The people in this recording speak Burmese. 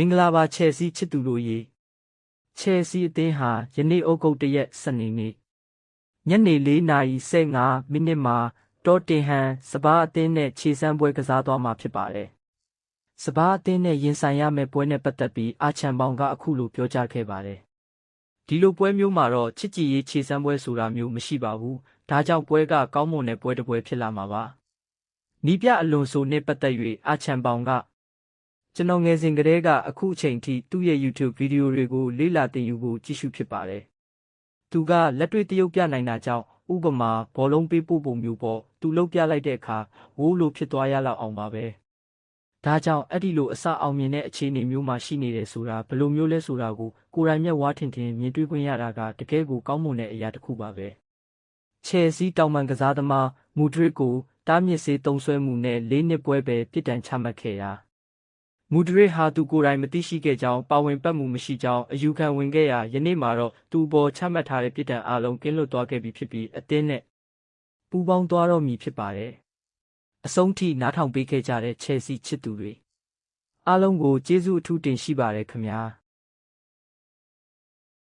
မင်္ဂလာပါချယ်ဆီချစ်သူတို့ရေချယ်ဆီအသင်းဟာယနေ့ဩဂုတ်1ရက်စနေနေ့ညနေ4:15မှာတော့တင်ဟန်စပါးအသင်းနဲ့ခြေစမ်းပွဲကစားသွားမှာဖြစ်ပါတယ်။စပါးအသင်းနဲ့ရင်ဆိုင်ရမယ့်ပွဲနဲ့ပတ်သက်ပြီးအာချန်ပေါင်ကအခုလိုပြောကြားခဲ့ပါတယ်။ဒီလိုပွဲမျိုးမှာတော့ချစ်ကြည်ရေးခြေစမ်းပွဲဆိုတာမျိုးမရှိပါဘူး။ဒါကြောင့်ပွဲကကောင်းမွန်တဲ့ပွဲတစ်ပွဲဖြစ်လာမှာပါ။နီးပြအလွန်ဆိုနဲ့ပတ်သက်၍အာချန်ပေါင်ကကျွန်တော်ငယ်စဉ်ကတည်းကအခုအချိန်ထိသူ့ရဲ့ YouTube ဗီဒီယိုတွေကိုလေ့လာသင်ယူဖို့ကြည့်ရှုဖြစ်ပါတယ်။သူကလက်တွေ့တရုပ်ပြနိုင်တာကြောင့်ဥပမာဘောလုံးပေးပို့ပုံမျိုးပေါ့သူလှုပ်ပြလိုက်တဲ့အခါဝိုးလိုဖြစ်သွားရလောက်အောင်ပါပဲ။ဒါကြောင့်အဲ့ဒီလိုအစအောင်မြင်တဲ့အခြေအနေမျိုးမှာရှိနေတယ်ဆိုတာဘယ်လိုမျိုးလဲဆိုတာကိုကိုယ်တိုင်မျက်ဝါးထင်ထင်မြင်တွေ့ခွင့်ရတာကတကယ်ကိုကောင်းမွန်တဲ့အရာတစ်ခုပါပဲ။ချယ်ဆီတောင်ပန်ကစားသမားမူဒရစ်ကိုတားမြစ်စေးသုံးဆွဲမှုနဲ့၄နှစ်ပွဲပဲပြစ်ဒဏ်ချမှတ်ခဲ့ရာမူဒရစ်ဟာသူကိုယ်တိုင်မသိရှိခဲ့ကြောင်းပါဝင်ပတ်မှုမရှိကြောင်းအယူခံဝင်ခဲ့ရာယနေ့မှာတော့သူ့ပေါ်ချမှတ်ထားတဲ့ပြစ်ဒဏ်အလုံးကင်းလွတ်သွားခဲ့ပြီဖြစ်ပြီးအသင်းနဲ့ပူးပေါင်းသွားတော့မည်ဖြစ်ပါတယ်။အဆုံးထိနားထောင်ပေးခဲ့ကြတဲ့ချယ်ဆီချစ်သူတွေအားလုံးကိုကျေးဇူးအထူးတင်ရှိပါတယ်ခင်ဗျာ။